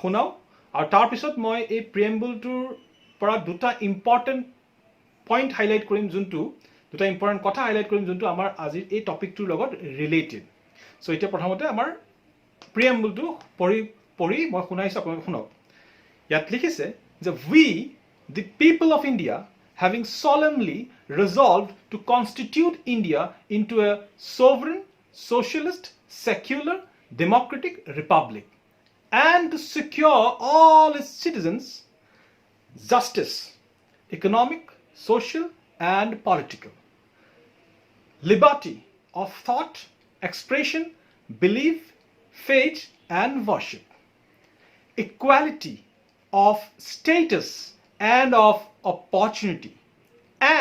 শুনাওঁ, আৰু তাৰপিছত মই এই প্ৰিএম্বলটোৰ পৰা 2টা ইম্পৰ্টেণ্ট পইণ্ট হাইলাইট কৰিম, দুটা ইম্পৰ্টেণ্ট কথা হাইলাইট কৰিম, যোনটো আমাৰ আজিৰ এই টপিকটোৰ লগত ৰিলেটেড। চ' এতিয়া প্ৰথমতে আমাৰ প্ৰিএম্বলটো পঢ়ি মই শুনাইছোঁ, আপোনালোকে শুনক। ইয়াত লিখিছে যে we, the people of India, having solemnly resolved to constitute India into a sovereign, socialist, secular, democratic republic, and to secure all its citizens justice, economic, social, and political, liberty of thought, expression, belief, faith, and worship, equality of status and of opportunity,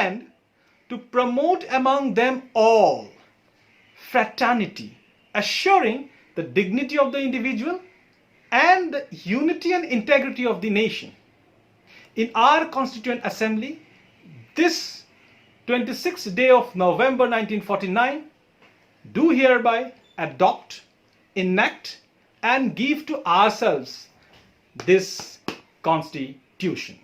and to promote among them all fraternity, assuring the dignity of the individual and the unity and integrity of the nation. In our Constituent Assembly, this 26th day of November 1949, do hereby adopt, enact, and give to ourselves this Constitution.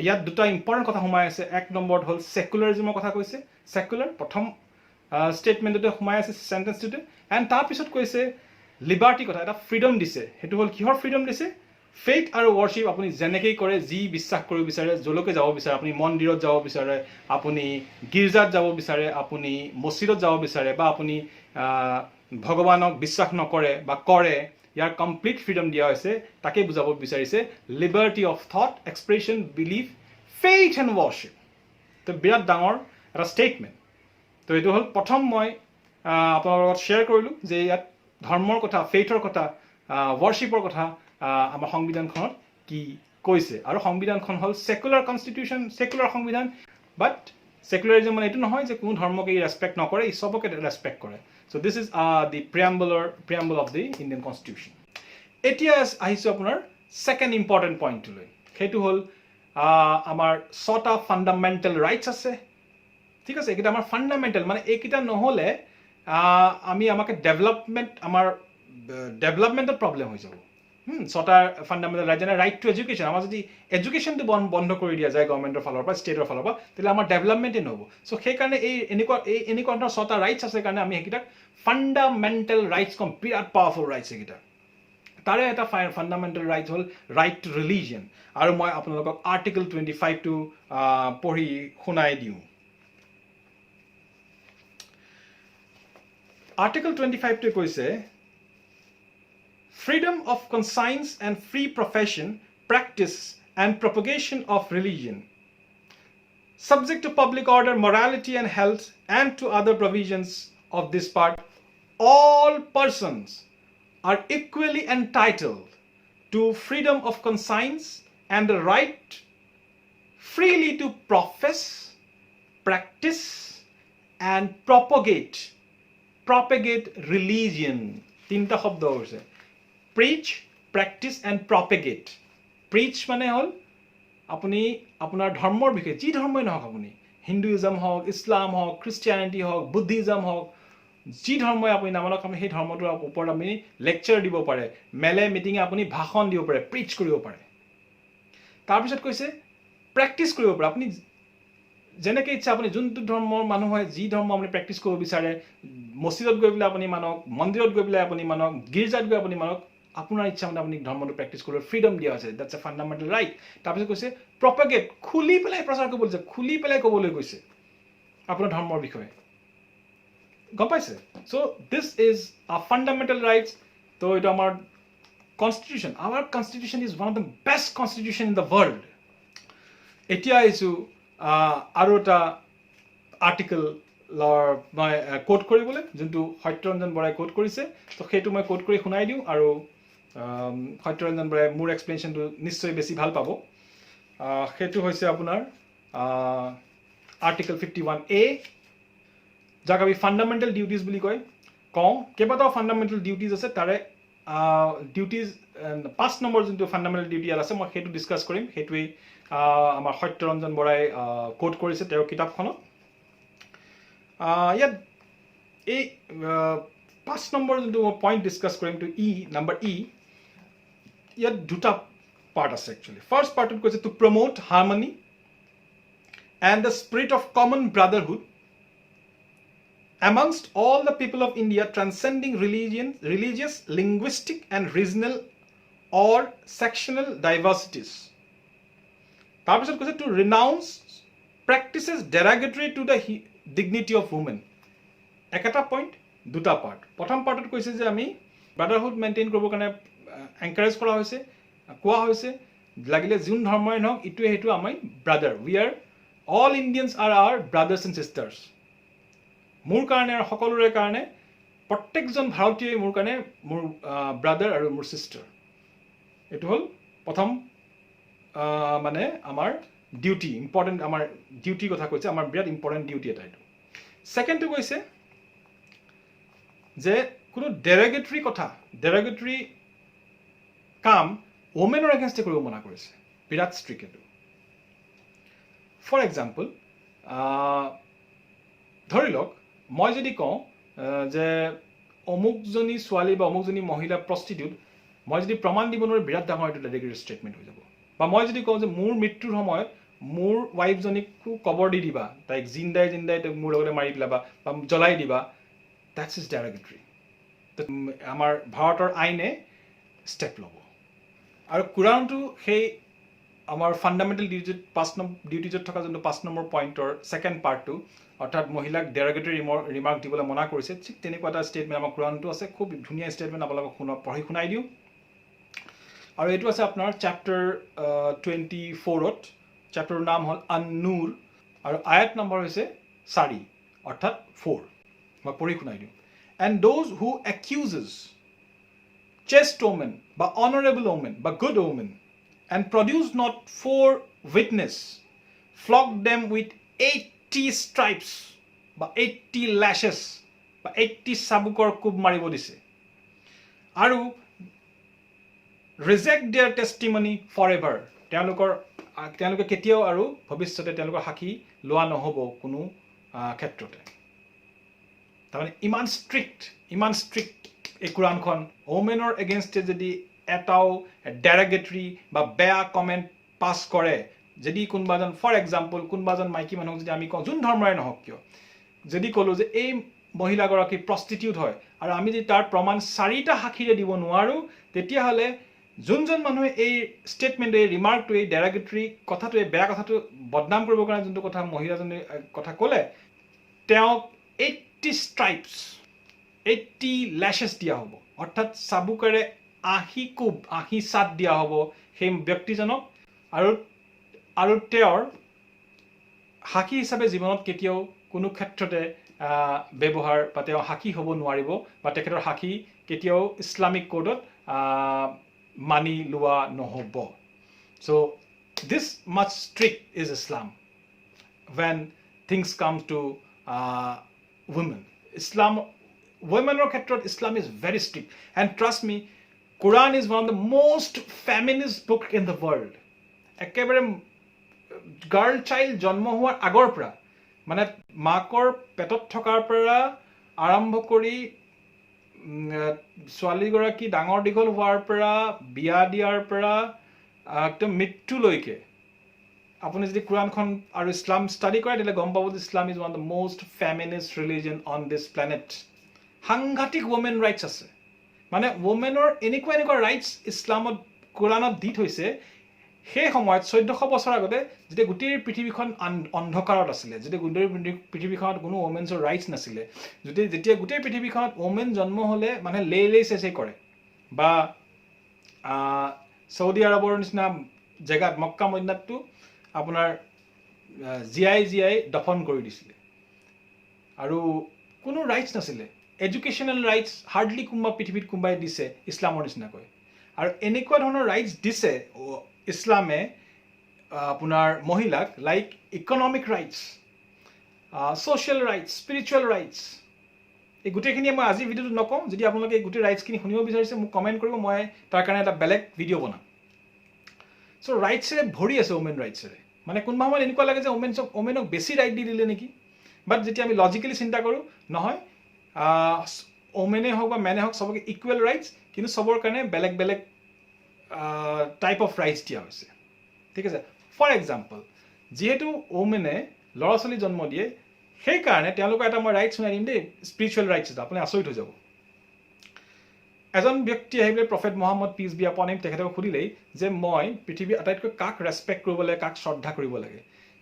ইয়াত 2টা important কথা সোমাই আছে। 1 নম্বৰত হ'ল ছেকুলাৰিজমৰ কথা কৈছে, secular প্ৰথম ষ্টেটমেণ্টতে সোমাই আছে চেণ্টেন্সটোতে, এণ্ড তাৰপিছত কৈছে লিবাৰ্টি কথা, এটা ফ্ৰীডম দিছে। সেইটো হ'ল কিহৰ ফ্ৰীডম দিছে? ফেইথ আৰু ৱৰ্শ্বিপ আপুনি যেনেকৈ কৰে, যি বিশ্বাস কৰিব বিচাৰে, য'লৈকে যাব বিচাৰে, আপুনি মন্দিৰত যাব বিচাৰে, আপুনি গীৰ্জাত যাব বিচাৰে, আপুনি মছজিদত যাব বিচাৰে, বা আপুনি ভগৱানক বিশ্বাস নকৰে বা কৰে, ইয়াৰ কমপ্লিট ফ্ৰীডম দিয়া হৈছে। তাকেই বুজাব বিচাৰিছে liberty of thought, expression, belief, faith and worship. তো বিৰাট ডাঙৰ এটা ষ্টেটমেণ্ট। তো এইটো হ'ল প্ৰথম মই আপোনালোকৰ লগত শ্বেয়াৰ কৰিলোঁ যে ইয়াত ধৰ্মৰ কথা, ফেইথৰ কথা, ৱৰ্শ্বিপৰ কথা আমাৰ সংবিধানখনত কি কৈছে। আৰু সংবিধানখন হ'ল ছেকুলাৰ কনষ্টিটিউশ্যন, ছেকুলাৰ সংবিধান, বাট ছেকুলাৰিজম মানে এইটো নহয় যে কোনো ধৰ্মকে ই ৰেচপেক্ট নকৰে, ই চবকে ৰেচপেক্ট কৰে। So' this is the preamble of the Indian constitution. এতিয়া আহিছোঁ আপোনাৰ ছেকেণ্ড ইম্পৰ্টেণ্ট পইণ্টটোলৈ, সেইটো হ'ল আমাৰ 6টা ফাণ্ডামেণ্টেল ৰাইটছ আছে। ঠিক আছে, এইকেইটা আমাৰ ফাণ্ডামেণ্টেল, মানে এইকেইটা নহ'লে আমাকে ডেভেলপমেণ্টত প্ৰব্লেম হৈ যাব। 6টা ফাণ্ডামেণ্টেল ৰাইট, যেনে ৰাইট টু এডুকেশ্যন। আমাৰ যদি এডুকেশ্যনটো বন্ধ কৰি দিয়া যায় গভৰ্ণমেণ্টৰ ফালৰ পৰা, ষ্টেটৰ ফালৰ পৰা, তেতিয়াহ'লে আমাৰ ডেভেলপমেণ্টেই নহ'ব। চ' সেইকাৰণে এনেকুৱা ধৰণৰ 6টা ৰাইটছ আছে কাৰণে আমি সেইকেইটাক ফাণ্ডামেণ্টেল ৰাইটছ কম। বিৰাট পাৱাৰফুল ৰাইটছ এইকেইটা। তাৰে এটা ফাণ্ডামেণ্টেল ৰাইট হ'ল ৰাইট টু ৰিলিজিয়ন, আৰু মই আপোনালোকক আৰ্টিকল 25টো পঢ়ি শুনাই দিওঁ। আৰ্টিকল 25টোৱে কৈছে freedom of conscience and free profession, practice, and propagation of religion, subject to public order, morality and health, and to other provisions of this part, all persons are equally entitled to freedom of conscience and the right freely to profess, practice, and propagate religion. তিনটা শব্দ হৈছে preach, practice and propagate. preach মানে হল আপুনি আপোনাৰ ধৰ্মৰ বিষয়ে যি ধৰ্মই নহওক আপুনি হিন্দুইজম হওক ইছলাম হওক খ্ৰীষ্টিয়ানিটি হওক বুদ্ধিজম হওক যি ধৰ্মই আপুনি নামানক আমি সেই ধৰ্মটোৰ ওপৰত আমি লেকচাৰ দিব পাৰে মেলে মিটিঙে আপুনি ভাষণ দিব পাৰে প্ৰিচ কৰিব পাৰে তাৰপিছত কৈছে প্ৰেক্টিচ কৰিব পাৰে আপুনি যেনেকৈ ইচ্ছা আপুনি যোনটো ধৰ্মৰ মানুহ হয় যি ধৰ্ম আপুনি প্ৰেক্টিচ কৰিব বিচাৰে মছজিদত গৈ পেলাই আপুনি মানক মন্দিৰত গৈ পেলাই আপুনি মানক গীৰ্জাত গৈ আপুনি মানক আপোনাৰ ইচ্ছা মতে আপুনি ধৰ্মটো প্ৰেক্টিচ কৰিব ফ্ৰীডম দিয়া আছে দ্যাটছ এ ফাণ্ডামেণ্টেল ৰাইট তাৰপিছত কৈছে প্ৰপাগেট খুলি পেলাই প্ৰচাৰ কৰিব দিছে খুলি পেলাই ক'বলৈ কৈছে আপোনাৰ ধৰ্মৰ বিষয়ে গম পাইছে so' this is a fundamental rights তো এইটো আমাৰ কনষ্টিটিউশ্যন আমাৰ constitution is one of the best constitution in the world এতিয়া আহিছোঁ আৰু এটা আৰ্টিকল মই কোট কৰিবলৈ যোনটো সত্যৰঞ্জন বৰাই কোট কৰিছে তো সেইটো মই কোট কৰি শুনাই দিওঁ আৰু সত্যৰঞ্জন বৰাই মোৰ এক্সপ্লেনেশ্যনটো নিশ্চয় বেছি ভাল পাব সেইটো হৈছে আপোনাৰ আৰ্টিকল 51A যাক আমি ফাণ্ডামেণ্টেল ডিউটিজ বুলি কওঁ কেইবাটাও ফাণ্ডামেণ্টেল ডিউটিজ আছে তাৰে ডিউটিজ 5 নম্বৰ যোনটো ফাণ্ডামেণ্টেল ডিউটি ইয়াত আছে মই সেইটো ডিছকাছ কৰিম সেইটোৱেই আমাৰ সত্যৰঞ্জন বৰাই কোট কৰিছে তেওঁৰ কিতাপখনত ইয়াত এই 5 নম্বৰ যোনটো মই পইণ্ট ডিছকাছ কৰিম টু নাম্বাৰ ইয়াত দুটা পাৰ্ট আছে একচুৱেলি ফাৰ্ষ্ট পাৰ্টত কৈছে to promote harmony and the spirit of common brotherhood amongst all the people of India transcending religious, linguistic and regional or sectional diversities. তাৰপিছত কৈছে to renounce practices derogatory to the dignity of women. একটা point দুটা part প্ৰথম পাৰ্টত কৈছে যে আমি brotherhood maintain কৰিবৰ কাৰণে এনকাৰেজ কৰা হৈছে কোৱা হৈছে লাগিলে যোন ধৰ্মই নহওক ইটোৱে সেইটো আমি brother we are all Indians are our brothers and sisters মোৰ কাৰণে আৰু সকলোৰে কাৰণে প্ৰত্যেকজন ভাৰতীয়ই মোৰ কাৰণে মোৰ ব্ৰাদাৰ আৰু মোৰ ছিষ্টাৰ এইটো হ'ল প্ৰথম মানে আমাৰ ডিউটি ইম্পৰ্টেণ্ট আমাৰ ডিউটিৰ কথা কৈছে আমাৰ বিৰাট ইম্পৰ্টেণ্ট ডিউটি এটা এইটো ছেকেণ্ডটো কৈছে যে কোনো ডেৰগেটৰী কাম ওমেনৰ এগেইনষ্টে কৰিব মনা কৰিছে বিৰাট ষ্ট্ৰিক্ট এইটো ফৰ এক্সাম্পল ধৰি লওক মই যদি কওঁ যে অমুকজনী ছোৱালী বা অমুকজনী মহিলা প্ৰষ্টিটিউট মই যদি প্ৰমাণ দিব নোৱাৰোঁ বিৰাট ডাঙৰ এইটো ডেৰগেটৰী ষ্টেটমেণ্ট হৈ যাব বা মই যদি কওঁ যে মোৰ মৃত্যুৰ সময়ত মোৰ ৱাইফজনীকো কবৰ দি দিবা তাইক জিন্দাই মোৰ লগতে মাৰি পেলাবা বা জ্বলাই দিবা দ্যাটছ ইজ ডেৰগেটৰী আমাৰ ভাৰতৰ আইনে ষ্টেপ ল'ব আৰু কোৰাণটো সেই আমাৰ ফাণ্ডামেণ্টেল ডিউটিজত থকা যোনটো 5 নম্বৰ পইণ্টৰ ছেকেণ্ড পাৰ্টটো অৰ্থাৎ মহিলাক ডেৰগেটৰী ৰিমাৰ্ক দিবলৈ মনা কৰিছে ঠিক তেনেকুৱা এটা ষ্টেটমেণ্ট আমাৰ কোৰাণটো আছে খুব ধুনীয়া ষ্টেটমেণ্ট আপোনালোকক পঢ়ি শুনাই দিওঁ আৰু এইটো আছে আপোনাৰ চেপ্টাৰ 24ত চেপ্টাৰৰ নাম হ'ল আন-নুৰ আৰু আয়াত নম্বৰ হৈছে 4 অৰ্থাৎ 4 মই পঢ়ি শুনাই দিওঁ and those who accuses chaste women বা honorable women বা good women and produce not 4 witness flog them with 80 stripes বা 80 lashes বা 80 চাবুকৰ কোব মাৰিব দিছে আৰু reject their testimony forever তেওঁলোকে কেতিয়াও আৰু ভৱিষ্যতে তেওঁলোকৰ সাক্ষী লোৱা নহ'ব কোনো ক্ষেত্ৰতে তাৰমানে ইমান ষ্ট্ৰিক্ট এই কোৰাণখন ওমেনৰ এগেইনষ্টে যদি এটাও ডেৰগেটৰী বা বেয়া কমেণ্ট পাছ কৰে যদি কোনোবাজন ফৰ এক্সাম্পল কোনোবাজন মাইকী মানুহক যদি আমি কওঁ যোন ধৰ্মৰে নহওক কিয় যদি ক'লোঁ যে এই মহিলাগৰাকী প্ৰষ্টিটিউট হয় আৰু আমি যদি তাৰ প্ৰমাণ 4টা সাক্ষীৰে দিব নোৱাৰোঁ তেতিয়াহ'লে যোনজন মানুহে এই ষ্টেটমেণ্ট এই ৰিমাৰ্কটো এই ডেৰগেটৰী কথাটো এই বেয়া কথাটো বদনাম কৰিবৰ কাৰণে যোনটো কথা মহিলাজনে কথা ক'লে তেওঁক 80 stripes 80 lashes দিয়া হ'ব অৰ্থাৎ চাবুকেৰে 80 কোব 80 চাট দিয়া হ'ব সেই ব্যক্তিজনক আৰু আৰু তেওঁৰ সাক্ষী হিচাপে জীৱনত কেতিয়াও কোনো ক্ষেত্ৰতে ব্যৱহাৰ বা তেওঁ সাক্ষী হ'ব নোৱাৰিব বা তেখেতৰ সাক্ষী কেতিয়াও ইছলামিক কোডত মানি লোৱা নহ'ব so this much strict is Islam when things come to women womenৰ ক্ষেত্ৰত Islam is very strict and trust me Quran is one of the most feminist book in the world একেবাৰে গাৰ্ল চাইল্ড জন্ম হোৱাৰ আগৰ পৰা মানে মাকৰ পেটত থকাৰ পৰা আৰম্ভ কৰি ছোৱালীগৰাকী ডাঙৰ দীঘল হোৱাৰ পৰা বিয়া দিয়াৰ পৰা একদম মৃত্যুলৈকে আপুনি যদি কোৰানখন আৰু ইছলাম ষ্টাডি কৰে তেতিয়াহ'লে গম পাব যে Islam is one of the most feminist religion on this planet সাংঘাতিক ওমেন ৰাইটছ আছে মানে ওমেনৰ এনেকুৱা এনেকুৱা ৰাইটছ ইছলামত কোৰাণত দি থৈছে সেই সময়ত 1400 বছৰ আগতে যেতিয়া গোটেই পৃথিৱীখন অন্ধকাৰত আছিলে যেতিয়া গোটেই পৃথিৱীখনত কোনো ওমেন্সৰ ৰাইটছ নাছিলে যেতিয়া গোটেই পৃথিৱীখনত ওমেন জন্ম হ'লে মানে লেই চেচে কৰে বা সৌদি আৰবৰ নিচিনা জেগাত মক্কা মদিনাতটো আপোনাৰ জিয়াই দফন কৰি দিছিলে আৰু কোনো ৰাইটছ নাছিলে এডুকেশ্যনেল ৰাইটছ হাৰ্ডলি কোনোবা পৃথিৱীত কোনোবাই দিছে ইছলামৰ নিচিনাকৈ আৰু এনেকুৱা ধৰণৰ ৰাইটছ দিছে ইছলামে আপোনাৰ মহিলাক like economic rights social rights, spiritual rights এই গোটেইখিনি মই আজি ভিডিঅ'টো নকওঁ যদি আপোনালোকে এই গোটেই ৰাইটছখিনি শুনিব বিচাৰিছে মোক কমেণ্ট কৰিব মই তাৰ কাৰণে এটা বেলেগ ভিডিঅ' বনাম চ' ৰাইটছেৰে ভৰি আছে ওমেন ৰাইটছেৰে মানে কোনোবা সময়ত এনেকুৱা লাগে যে ওমেনক বেছি ৰাইট দি দিলে নেকি বাট যেতিয়া আমি লজিকেলি চিন্তা কৰোঁ নহয় ওমেনে হওক বা মেনে হওক চবকে ইকুৱেল ৰাইটছ কিন্তু চবৰ কাৰণে বেলেগ বেলেগ টাইপ অফ ৰাইটছ দিয়া হৈছে ঠিক আছে ফৰ এক্সাম্পল যিহেতু ওমেনে ল'ৰা ছোৱালী জন্ম দিয়ে সেইকাৰণে তেওঁলোকৰ এটা মই ৰাইটছ শুনাই দিম দেই স্পিৰিচুৱেল ৰাইটছ এটা আপুনি আচৰিত হৈ যাব এজন ব্যক্তি আহিলে প্ৰফেট মহম্মদ পিছ বি আপন হিম তেখেতক সুধিলেই যে মই পৃথিৱীৰ আটাইতকৈ কাক ৰেছপেক্ট কৰিব লাগে কাক শ্ৰদ্ধা কৰিব লাগে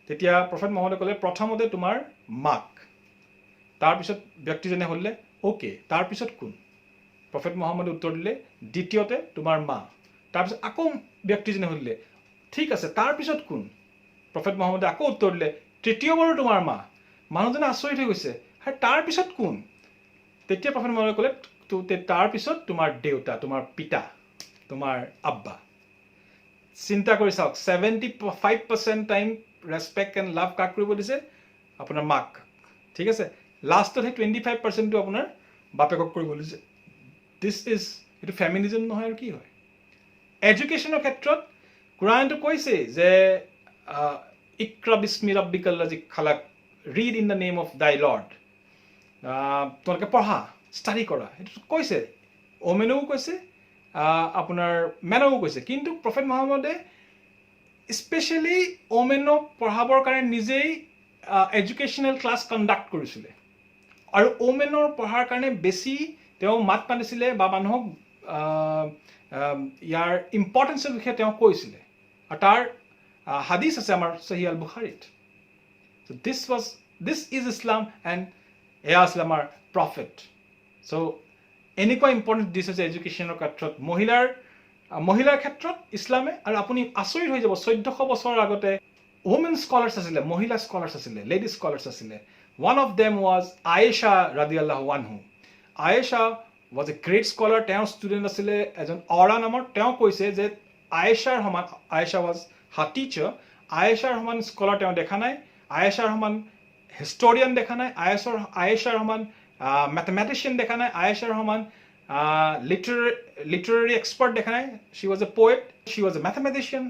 তেতিয়া প্ৰফেট মহম্মদে ক'লে প্ৰথমতে তোমাৰ মাক তাৰপিছত ব্যক্তিজনে সুধিলে অ'কে তাৰপিছত কোন প্ৰফেট মহম্মদে উত্তৰ দিলে দ্বিতীয়তে তোমাৰ মা তাৰপিছত আকৌ ব্যক্তিজনে সুধিলে ঠিক আছে তাৰপিছত কোন প্ৰফেট মহম্মদে আকৌ উত্তৰ দিলে তৃতীয়বাৰো তোমাৰ মা মানুহজনে আচৰিত হৈ গৈছে আৰু তাৰপিছত কোন তেতিয়া প্ৰফেট মহম্মদে ক'লে তাৰপিছত তোমাৰ দেউতা তোমাৰ পিতা তোমাৰ আব্বা চিন্তা কৰি চাওক 75% টাইম ৰেছপেক্ট এণ্ড লাভ কাক কৰিব দিছে আপোনাৰ মাক ঠিক আছে লাষ্টত সেই 25%টো আপোনাৰ বাপেকক কৰিব দিছে দিছ ইজ এইটো ফেমিনিজম নহয় আৰু কি হয় এডুকেশ্যনৰ ক্ষেত্ৰত কোৰাণটো কৈছে যে ইকৰা বিস্মি ৰাব্বিকাল্লাযী খালাক read in the name of thy lord তোমালোকে পঢ়া ষ্টাডি কৰা সেইটো কৈছে ওমেনেও কৈছে আপোনাৰ মেনেও কৈছে কিন্তু প্ৰফেট মহম্মদে স্পেচিয়েলি ওমেনক পঢ়াবৰ কাৰণে নিজেই এডুকেশ্যনেল ক্লাছ কণ্ডাক্ট কৰিছিলে আৰু ওমেনৰ পঢ়াৰ কাৰণে বেছি তেওঁ মাত মাতিছিলে বা মানুহক ইয়াৰ ইম্পৰ্টেঞ্চৰ বিষয়ে তেওঁ কৈছিলে আৰু তাৰ হাদিছ আছে আমাৰ সহি আল বুখাৰীত so this is Islam and এয়া আছিল আমাৰ প্ৰফেট so এনেকুৱা ইম্পৰ্টেণ্ট দিছ আছে এডুকেশ্যনৰ ক্ষেত্ৰত মহিলাৰ ক্ষেত্ৰত ইছলামে আৰু আপুনি আচৰিত হৈ যাব 1400 বছৰৰ আগতে ওমেন স্কলাৰ্ছ আছিলে মহিলা স্কলাৰ্ছ আছিলে লেডি স্কলাৰ্ছ আছিলে one of them was Aisha radiyallahu anhu Aisha was a great scholar তেওঁৰ ষ্টুডেণ্ট আছিলে এজন অৰা নামৰ তেওঁ কৈছে যে Aishaৰ সমান Aisha was her teacher Aishaৰ সমান স্কলাৰ তেওঁ দেখা নাই Aishaৰ সমান হিষ্টৰিয়ান দেখা নাই Aishaৰ সমান mathematician দেখা নাই Aishaৰ সমান literary expert দেখা নাই she was a poet she was a mathematician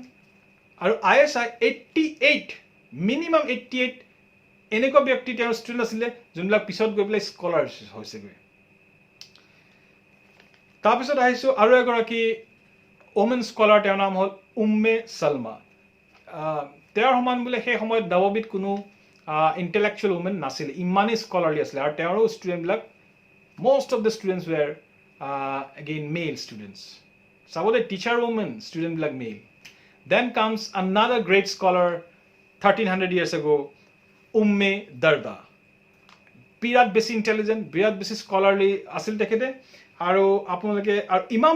আৰু Aisha 88 minimum 88 এনেকুৱা ব্যক্তি তেওঁৰ ষ্টুডেণ্ট আছিলে যোনবিলাক পিছত গৈ পেলাই স্কলাৰ হৈছেগৈ তাৰপিছত আহিছোঁ আৰু এগৰাকী ওমেন স্কলাৰ তেওঁৰ নাম হ'ল উম্মে চালমা তেওঁৰ সমান বোলে সেই সময়ত নৱবীত কোনো ইণ্টেলেকচুৱেল ওমেন নাছিলে ইমানেই স্কলাৰলি আছিলে আৰু তেওঁৰো ষ্টুডেণ্টবিলাক most of the students were again male students চাবলৈ টিচাৰ ওমেন ষ্টুডেণ্টবিলাক male then comes another great scholar 1300 years ago Umm Darda বিৰাট বেছি ইণ্টেলিজেণ্ট বিৰাট বেছি স্কলাৰলি আছিল তেখেতে আৰু আপোনালোকে আৰু ইমাম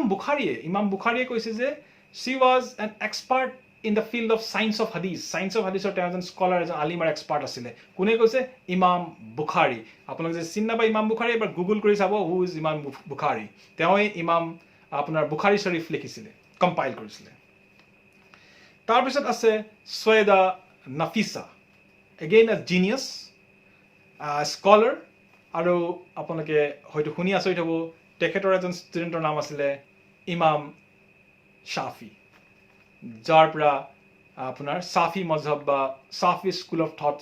বুখাৰীয়ে কৈছে যে she was an expert in the field of science of hadith. Science of hadithৰ তেওঁ এজন স্কলাৰ, এজন আলিম আৰু এক্সপাৰ্ট আছিলে। কোনে কৈছে? ইমাম বুখাৰী। আপোনালোকে যে চিনি নাপায় ইমাম বুখাৰী, এবাৰ গুগল কৰি চাব হু ইজ ইমাম বুখাৰী। তেওঁই ইমাম আপোনাৰ বুখাৰী শ্বৰীফ লিখিছিলে, কম্পাইল কৰিছিলে। তাৰপিছত আছে ছৈয়দা নাফিছা, এগেইন এ জিনিয়াছ স্কলাৰ, আৰু আপোনালোকে হয়তো শুনি আচৰিত হ'ব তেখেতৰ এজন ষ্টুডেণ্টৰ নাম আছিলে ইমাম শ্বাফি, যাৰ পৰা আপোনাৰ চাফি মজহব বা চাফি স্কুল অফ থটছ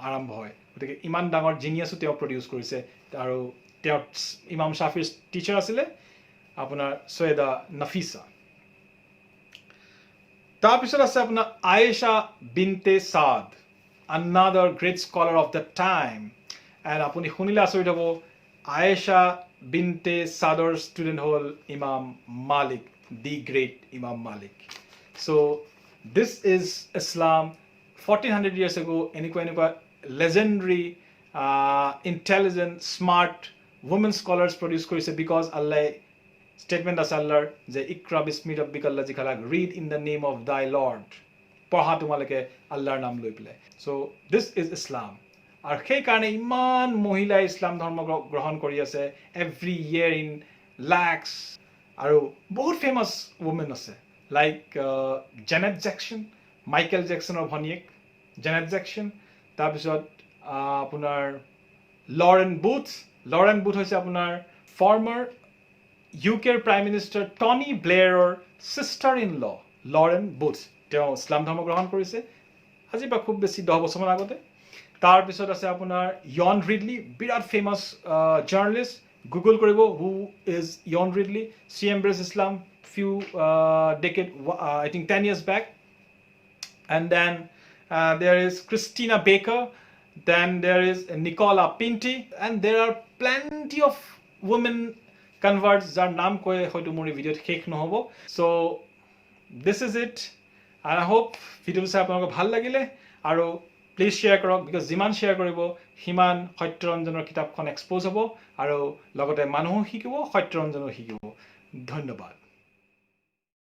আৰম্ভ হয়। গতিকে ইমান ডাঙৰ জিনিয়াছো তেওঁ প্ৰডিউচ কৰিছে, আৰু তেওঁ ইমাম শ্বাফিৰ টিচাৰ আছিলে আপোনাৰ ছৈয়দা নাফিছা। তাৰপিছত আছে আপোনাৰ আয়েশা বিনতে সাদ, another great scholar of the time, and আপুনি শুনিলে আচৰিত হ'ব আয়েশা বিনতে সাদৰ ষ্টুডেণ্ট হ'ল ইমাম মালিক, the great Imam Malik. So this is Islam 1400 years ago. এনেকুৱা legendary intelligent smart women scholars produce কৰিছে, because Allah statement আছে আল্লাহৰ যে ইকৰা বিস্মি ৰাব্বিকাল্লাযী খালাক, read in the name of thy Lord, পঢ়া তোমালোকে আল্লাহৰ নাম লৈ পেলাই। So this is Islam, আৰু সেইকাৰণে ইমান মহিলাই ইছলাম ধৰ্ম গ্ৰহণ কৰি আছে every year in lakhs, আৰু বহুত ফেমাছ ওমেন আছে লাইক জেনেট জেকচন, মাইকেল জেকচনৰ ভনীয়েক জেনেট জেকচন। তাৰপিছত আপোনাৰ লৰেন বুথ। লৰেন বুথ হৈছে আপোনাৰ ফৰ্মাৰ ইউকেৰ প্ৰাইম মিনিষ্টাৰ টনি ব্লেয়াৰৰ sister in law, Lauren Booth. তেওঁ ইছলাম ধৰ্ম গ্ৰহণ কৰিছে আজিৰ পৰা খুব বেছি 10 বছৰমান আগতে। তাৰপিছত আছে আপোনাৰ য়ন ৰিডলি, বিৰাট ফেমাছ জাৰ্নেলিষ্ট। Google কৰিব who is Yon Ridley. She embraced Islam few decade, I think 10 years back. And then there is Christina Baker. Then there is Nicola Pinti. And there are plenty of women converts যাৰ নাম কৈ হয়তো মোৰ এই ভিডিঅ'ত শেষ নহ'ব। So this is it. And I hope ভিডিঅ'টো চাই আপোনালোকৰ ভাল লাগিলে, আৰু প্লিজ শ্বেয়াৰ কৰক, বিকজ যিমান শ্বেয়াৰ কৰিব সিমান সত্যৰঞ্জনৰ কিতাপখন এক্সপ'জ হ'ব, আৰু লগতে মানুহো শিকিব, সত্যৰঞ্জনো শিকিব। ধন্যবাদ।